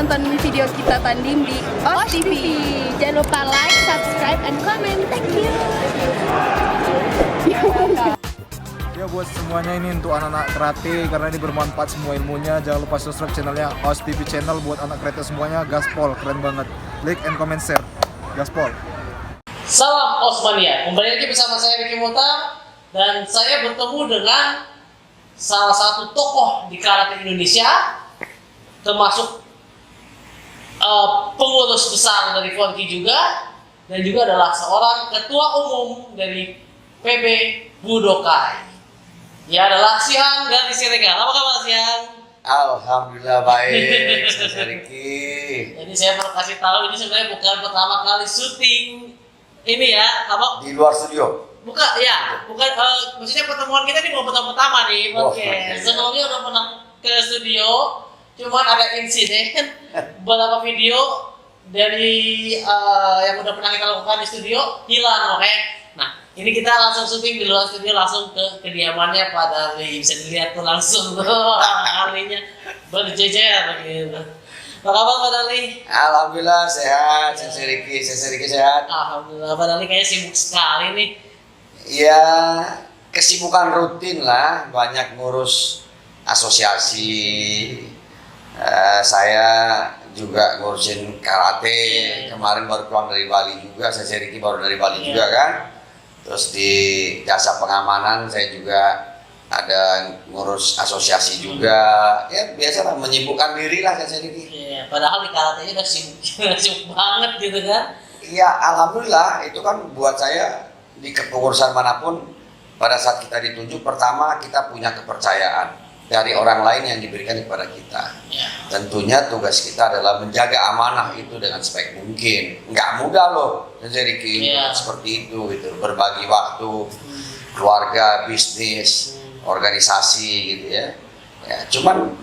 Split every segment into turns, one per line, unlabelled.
nonton video kita tanding di OS TV. Jangan lupa like, subscribe, and comment. Thank you.
Ya buat semuanya ini untuk anak-anak karate karena ini bermanfaat semua ilmunya. Jangan lupa subscribe channelnya OS TV channel buat anak karate semuanya. Gaspol keren banget. Like and comment share. Gaspol.
Salam Osmania. Kembali lagi bersama saya Ricky Muta dan saya bertemu dengan salah satu tokoh di karate Indonesia, termasuk pengurus besar dari Forky juga, dan juga adalah seorang ketua umum dari PB Budokai. Dia adalah Sihan dari Siregar. Apa kabar Sihan?
Alhamdulillah baik, saya Ricky.
Jadi saya perlu kasih tahu ini sebenarnya bukan pertama kali syuting ini ya, apa?
Di luar studio.
Bukan, ya, bukan. Maksudnya pertemuan kita ini bukan pertama nih. Oke. Sebelumnya udah pernah ke studio, cuman ada insiden beberapa video dari yang udah pernah kita lakukan di studio hilang, oke? Nah, ini kita langsung syuting di luar studio, langsung ke kediamannya Pak Darli. Bisa dilihat tuh langsung tuh ahlinya berjejer gitu. Apa kabar Pak Darli?
Alhamdulillah sehat, saya Ricky sehat.
Alhamdulillah, Pak Darli kayaknya sibuk sekali nih.
Ya kesibukan rutin lah, banyak ngurus asosiasi. Saya juga ngurusin karate. Kemarin baru pulang dari Bali juga, saya Ricky baru dari Bali juga kan. Terus di jasa pengamanan saya juga ada ngurus asosiasi juga. Ya biasalah menyibukkan diri lah saya Ricky.
Iya, padahal di karate udah sibuk banget gitu kan.
Iya, alhamdulillah itu kan buat saya di kepengurusan manapun pada saat kita ditunjuk pertama kita punya kepercayaan dari orang lain yang diberikan kepada kita.
Ya.
Tentunya tugas kita adalah menjaga amanah itu dengan sebaik mungkin. Nggak mudah loh, jadi seperti itu gitu. Berbagi waktu, keluarga, bisnis, organisasi gitu ya. Ya, cuman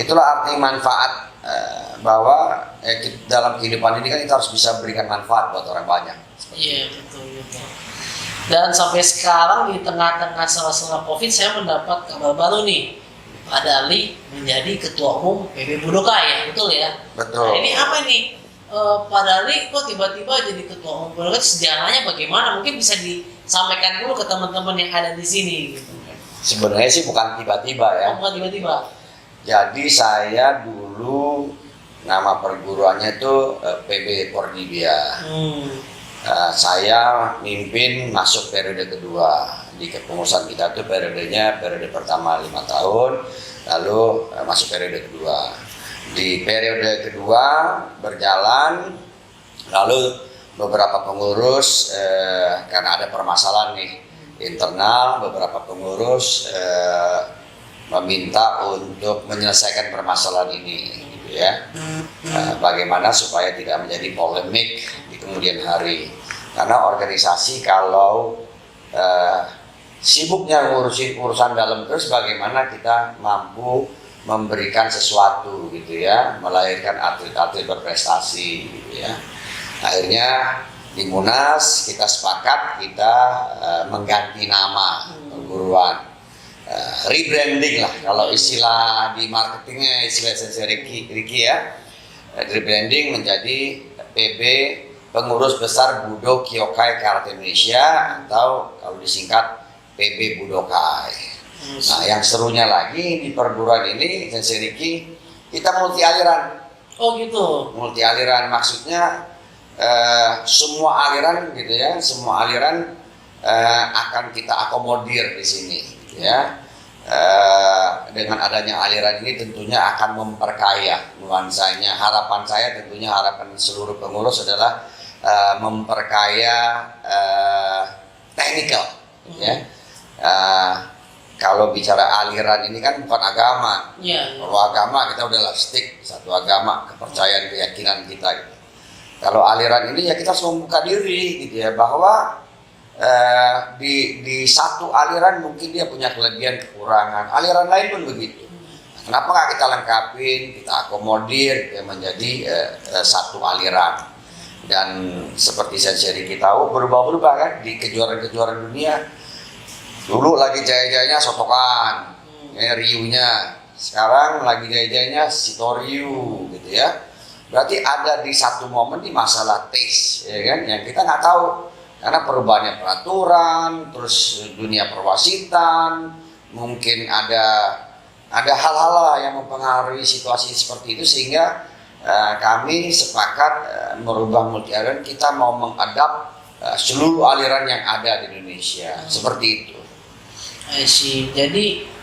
itulah arti manfaat bahwa dalam kehidupan ini kan kita harus bisa berikan manfaat buat orang banyak.
Iya betul. Dan sampai sekarang di tengah-tengah sela-sela COVID saya mendapat kabar baru nih, Pak Darli menjadi ketua umum PB Budokai ya, betul ya?
Betul.
Nah, ini apa nih Pak Darli kok tiba-tiba jadi ketua umum Budokai, sejarahnya bagaimana? Mungkin bisa disampaikan dulu ke teman-teman yang ada di sini. Gitu.
Sebenarnya sih bukan tiba-tiba ya.
Bukan tiba-tiba.
Jadi saya dulu nama perguruannya itu PB Pornibia. Saya mimpin masuk periode kedua di kepengurusan kita itu periode pertama 5 tahun, lalu masuk periode kedua. Di periode kedua berjalan, lalu beberapa pengurus karena ada permasalahan nih internal, beberapa pengurus meminta untuk menyelesaikan permasalahan ini, gitu ya. Bagaimana supaya tidak menjadi polemik di kemudian hari. Karena organisasi kalau sibuknya ngurusin urusan dalam terus, bagaimana kita mampu memberikan sesuatu, gitu ya, melahirkan atlet-atlet berprestasi, gitu ya. Akhirnya di Munas kita sepakat kita mengganti nama perguruan. Rebranding lah kalau istilah di marketingnya, istilah saya Ricky ya, rebranding menjadi PB Pengurus Besar Budo Kyokai Karate Indonesia, atau kalau disingkat PB Budokai. Nah yang serunya lagi di perguruan ini saya Ricky, kita multi aliran.
Oh gitu. Multi
aliran maksudnya semua aliran gitu ya, semua aliran akan kita akomodir di sini. Ya, dengan adanya aliran ini tentunya akan memperkaya nuansanya. Harapan saya tentunya, harapan seluruh pengurus adalah memperkaya teknikal. Ya, kalau bicara aliran ini kan bukan agama. Kalau agama kita udah stick satu agama, kepercayaan, keyakinan kita. Gitu. Kalau aliran ini ya kita harus membuka diri, gitu ya, bahwa di satu aliran mungkin dia punya kelebihan kekurangan, aliran lain pun begitu. Kenapa nggak kita lengkapin, kita akomodir menjadi satu aliran? Dan seperti saya Ricky tahu berubah-ubah kan di kejuaraan-kejuaraan dunia. Dulu lagi jaya-jayanya sotokan, riuhnya sekarang lagi jaya-jayanya Sitoryu gitu ya. Berarti ada di satu momen di masalah taste, ya kan? Yang kita nggak tahu karena perubahannya peraturan, terus dunia perwasitan, mungkin ada hal-hal yang mempengaruhi situasi seperti itu sehingga kami sepakat merubah multi aliran. Kita mau mengadap seluruh aliran yang ada di Indonesia seperti itu.
I see. Jadi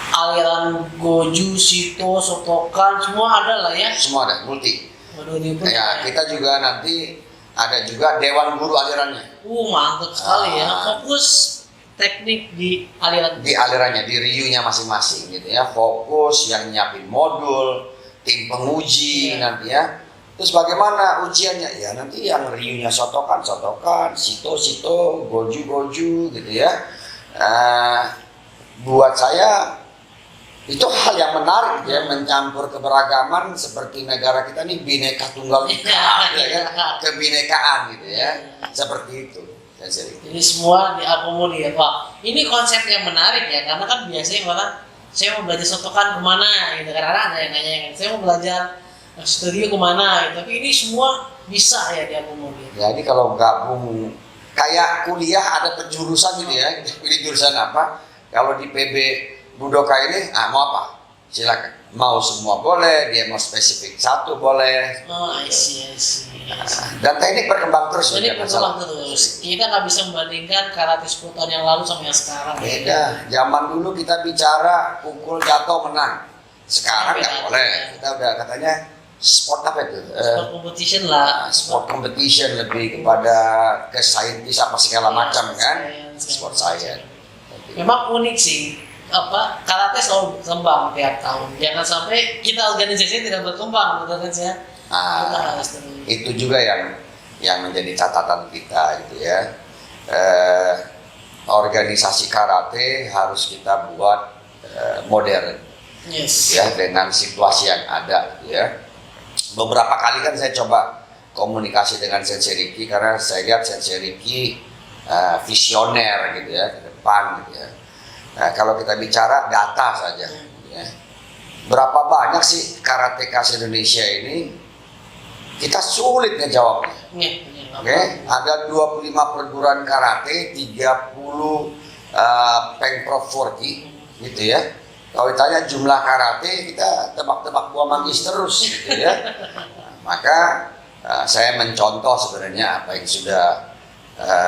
aliran Goju, Sito, Sotokan semua ada lah ya.
Semua ada multi.
Waduh, ini pun
Ya, kita juga nanti ada juga Dewan Guru alirannya.
mantap sekali ya. Fokus teknik di aliran.
Di alirannya, di riunya masing-masing gitu ya. Fokus yang nyiapin modul, tim penguji nanti ya. Terus bagaimana ujiannya? Ya nanti yang riunya Sotokan, Sito, Goju gitu ya. Buat saya itu hal yang menarik ya, mencampur keberagaman seperti negara kita ini Bhinneka Tunggal Ika, ya kan? Kebinekaan gitu ya, seperti itu.
Jadi semua diakomodir. Wah, ini konsep yang menarik ya, karena kan biasanya orang saya mau belajar Sotokan kemana gitu, kadang-kadang ada yang nanya, saya mau belajar studio kemana gitu. Tapi ini semua bisa ya diakomodir.
Jadi kalau gabung kayak kuliah ada penjurusan gitu ya, kita pilih jurusan apa? Kalau di PB Budoka ini, mau apa? Silakan. Mau semua boleh, dia mau spesifik satu boleh.
Oh, I see.
Dan teknik berkembang terus.
Jadi berkembang terus. Kita nggak bisa membandingkan karate 10 tahun yang lalu sama yang sekarang.
Beda. Zaman dulu kita bicara pukul jatuh menang. Sekarang nggak boleh. Kita udah katanya sport apa itu?
Sport competition lah.
Sport competition lebih kepada ke saintis apa segala macam kan? Sport science.
Memang unik sih. Karate selalu berkembang tiap tahun. Jangan sampai kita organisasi tidak berkembang, betul kan ya? Kita harus terus.
Itu juga yang menjadi catatan kita gitu ya. Organisasi karate harus kita buat modern,
Yes.
ya dengan situasi yang ada gitu ya. Beberapa kali kan saya coba komunikasi dengan Sensei Riki karena saya lihat Sensei Riki visioner gitu ya ke depan gitu ya. Nah, kalau kita bicara data saja, ya. Berapa banyak sih karateka Indonesia ini? Kita sulit ngejawabnya. Oke, ada 25 perguruan karate, 30 Pengprov 40, gitu ya. Kalau ditanya jumlah karate, kita tebak-tebak buah manggis terus, gitu ya. Maka saya mencontoh sebenarnya apa yang sudah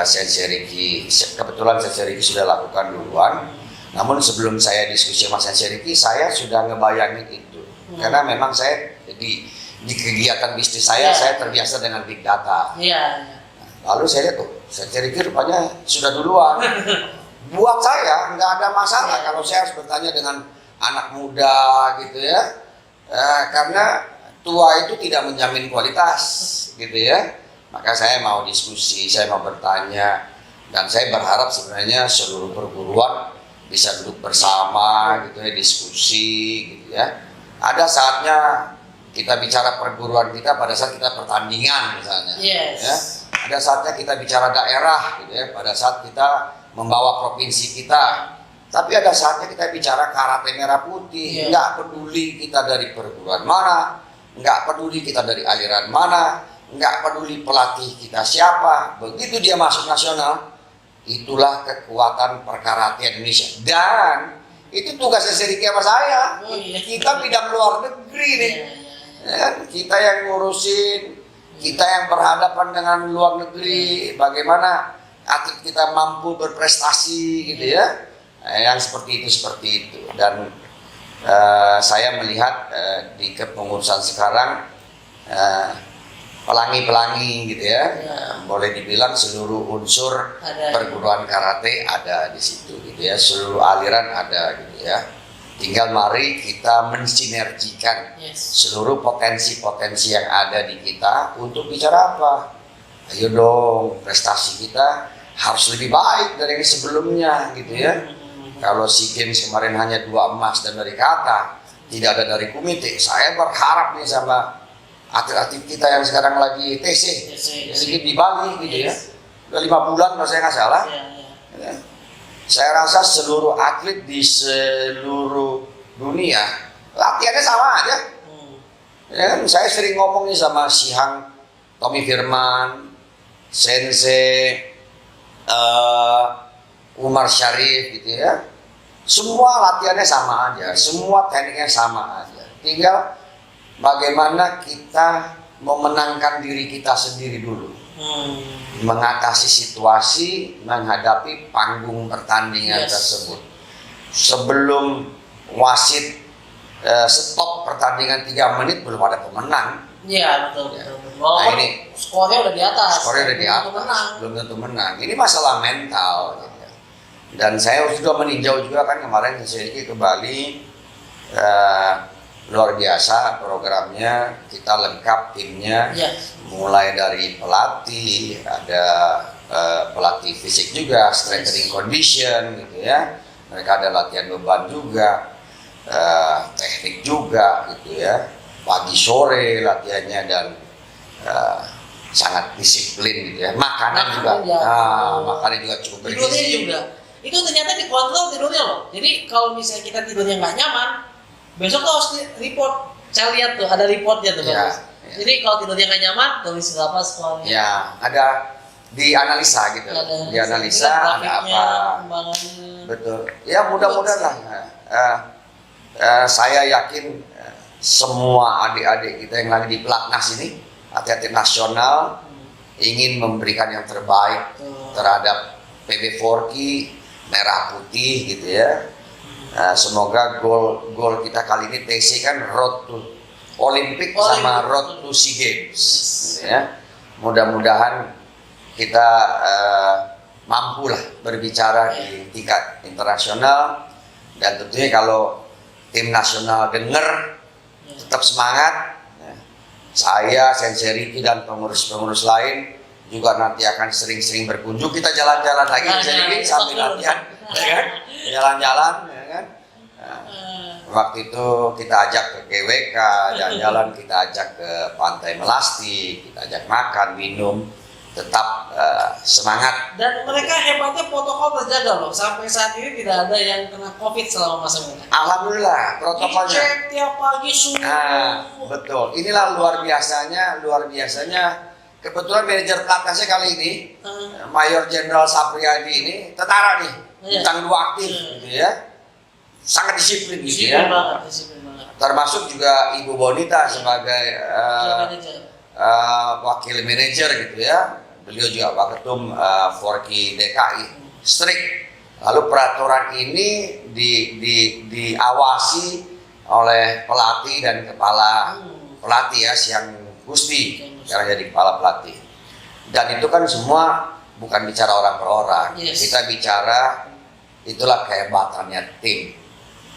Sensei Riki, kebetulan Sensei Riki sudah lakukan duluan. Namun sebelum saya diskusi sama Sensei Riki, saya sudah ngebayangin itu. Karena memang saya di kegiatan bisnis saya terbiasa dengan big data. Lalu saya lihat tuh, Sensei Riki rupanya sudah duluan. Buat saya nggak ada masalah kalau saya harus bertanya dengan anak muda gitu ya. Karena tua itu tidak menjamin kualitas gitu ya. Maka saya mau diskusi, saya mau bertanya. Dan saya berharap sebenarnya seluruh perguruan bisa duduk bersama gitu ya, diskusi gitu ya. Ada saatnya kita bicara perguruan kita pada saat kita pertandingan misalnya.
Yes.
Ya. Ada saatnya kita bicara daerah gitu ya, pada saat kita membawa provinsi kita. Tapi ada saatnya kita bicara karate merah putih. Nggak peduli kita dari perguruan mana, nggak peduli kita dari aliran mana, nggak peduli pelatih kita siapa. Begitu dia masuk nasional, itulah kekuatan perkaratean Indonesia. Dan itu tugasnya Riki sama saya. Kita bidang luar negeri nih. Ya, kita yang ngurusin, kita yang berhadapan dengan luar negeri, bagaimana atlet kita mampu berprestasi gitu ya. Yang seperti itu. Dan saya melihat di kepengurusan sekarang pelangi-pelangi gitu ya. Boleh dibilang seluruh unsur perguruan karate ada di situ gitu ya. Seluruh aliran ada gitu ya. Tinggal mari kita mensinergikan seluruh potensi-potensi yang ada di kita untuk bicara apa? Ayo dong, prestasi kita harus lebih baik dari yang sebelumnya gitu ya. Kalau SEA Games kemarin hanya 2 emas dan dari kata, tidak ada dari komite. Saya berharap nih sama atlet-atlet kita yang sekarang lagi TC di Bali gitu ya. Udah 5 bulan kalau saya nggak salah. Ya. Saya rasa seluruh atlet di seluruh dunia, latihannya sama aja. Ya kan, saya sering ngomong nih sama Sihang, Tommy Firman, Sensei, Umar Syarif gitu ya. Semua latihannya sama aja, semua tekniknya sama aja. Tinggal bagaimana kita memenangkan diri kita sendiri dulu. Mengatasi situasi, menghadapi panggung pertandingan tersebut. Sebelum wasit stop pertandingan 3 menit belum ada pemenang.
Iya, betul.
Nah, ini
skornya udah di atas.
Belum tentu menang. Ini masalah mental. Gitu. Dan saya sudah meninjau juga kan kemarin saya ke Bali, luar biasa programnya, kita lengkap timnya, mulai dari pelatih, ada pelatih fisik juga, strengthening condition gitu ya. Mereka ada latihan beban juga. Teknik juga gitu ya, pagi sore latihannya dan sangat disiplin gitu ya. Makanan juga cukup bergizi.
Tidurnya juga itu ternyata dikontrol tidurnya loh. Jadi kalau misalnya kita tidurnya nggak nyaman, besok tuh harus report. Saya lihat tuh ada reportnya tuh bagus. Jadi kalau tidurnya nggak nyaman, tulis berapa skornya.
Ya, ada dianalisa gitu. Dianalisa ada apa. Betul. Ya mudah-mudahan lah. Saya yakin semua adik-adik kita yang lagi di pelatnas ini, atlet nasional, ingin memberikan yang terbaik terhadap PB Forky merah putih gitu ya. Semoga gol kita kali ini TC kan road to Olympic sama road to SEA Games gitu ya. Mudah-mudahan kita mampu lah berbicara di tingkat internasional, dan tentunya kalau tim nasional dengar tetap semangat. Saya, Sensei Ricky dan pengurus-pengurus lain juga nanti akan sering-sering berkunjung. Kita jalan-jalan lagi sambil latihan, ya kan? Jalan-jalan, ya kan? Waktu itu kita ajak ke GWK, jalan-jalan kita ajak ke Pantai Melasti, kita ajak makan, minum. Tetap semangat.
Dan mereka hebatnya protokol terjaga loh. Sampai saat ini tidak ada yang kena COVID selama masa muda.
Alhamdulillah protokolnya.
Dicek tiap pagi subuh.
Betul. Inilah luar biasanya. Kebetulan manajer pelatnasnya kali ini, Mayor Jenderal Sapriyadi ini tentara nih, bintang 2 aktif, gitu ya. Sangat disiplin gitu ya.
Disiplin banget.
Termasuk juga Ibu Bonita sebagai wakil manajer gitu ya. Beliau juga Pak Ketum Forky DKI, strict. Lalu peraturan ini diawasi oleh pelatih dan kepala pelatih ya, Siang Gusti sekarang jadi kepala pelatih. Dan itu kan semua bukan bicara orang per orang. Kita bicara itulah kehebatannya tim.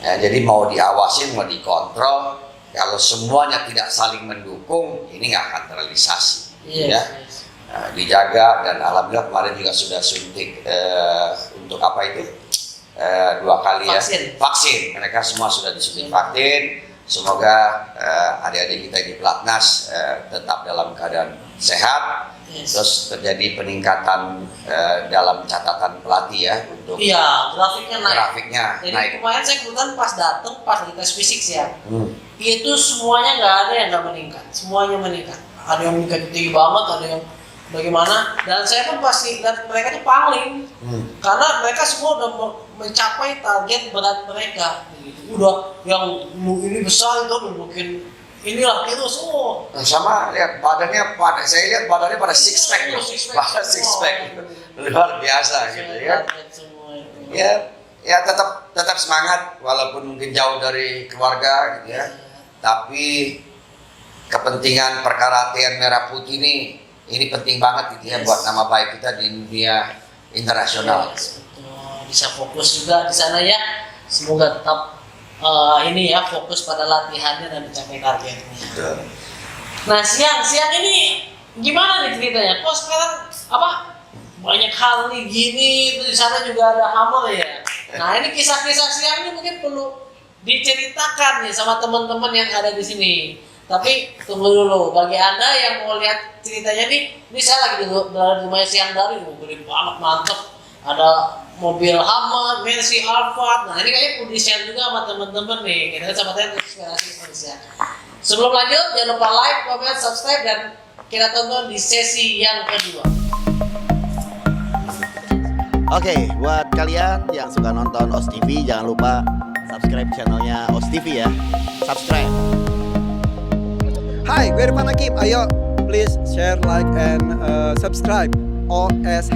Ya, jadi mau diawasin, mau dikontrol, kalau semuanya tidak saling mendukung, ini nggak akan terrealisasi. Dijaga, dan alhamdulillah kemarin juga sudah suntik untuk apa itu 2 kali vaksin. Mereka semua sudah disuntik vaksin. Semoga adik-adik kita di pelatnas tetap dalam keadaan sehat. Terus terjadi peningkatan dalam catatan pelatih ya untuk grafiknya
Jadi
naik.
kemarin saya kebetulan pas datang pas di tes fisik sih ya, itu semuanya nggak ada yang nggak meningkat, semuanya meningkat. Ada yang meningkat tinggi banget, ada yang bagaimana. Dan saya pun pasti lihat mereka itu paling, karena mereka semua udah mencapai target berat mereka. Udah yang ini besar itu udah mungkin inilah itu semua.
Sama lihat badannya saya lihat badannya pada six pack, luar biasa gitu ya. Ya tetap semangat walaupun mungkin jauh dari keluarga gitu ya. Tapi kepentingan perkaratian merah putih ini penting banget gitu ya buat nama baik kita di dunia internasional.
Bisa fokus juga di sana ya. Semoga tetap ini ya fokus pada latihannya dan mencapai targetnya. Nah siang ini gimana nih ceritanya? Kok sekarang banyak hal nih gini, itu di sana juga ada hammer ya. Nah ini kisah-kisah siang ini mungkin perlu diceritakan nih sama teman-teman yang ada di sini. Tapi tunggu dulu, bagi anda yang mau lihat ceritanya nih, ini saya lagi di rumahnya Siang Dari, gede banget, mantep. ada mobil Hummer, Mercy, Alphard. Nah ini kayaknya perlu di-share juga sama temen-temen nih. Kita sama temen inspirasi Indonesia. Sebelum lanjut, jangan lupa like, comment, subscribe, dan kita tonton di sesi yang kedua.
Oke, buat kalian yang suka nonton OS TV, jangan lupa subscribe channelnya OS TV ya. Subscribe.
Hai, gue Irfan Hakim. Ayo, please share, like, and subscribe OSH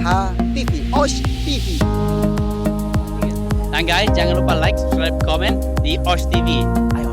TV. OSH TV.
Dan guys, jangan lupa like, subscribe, komen di OS TV. Ayo.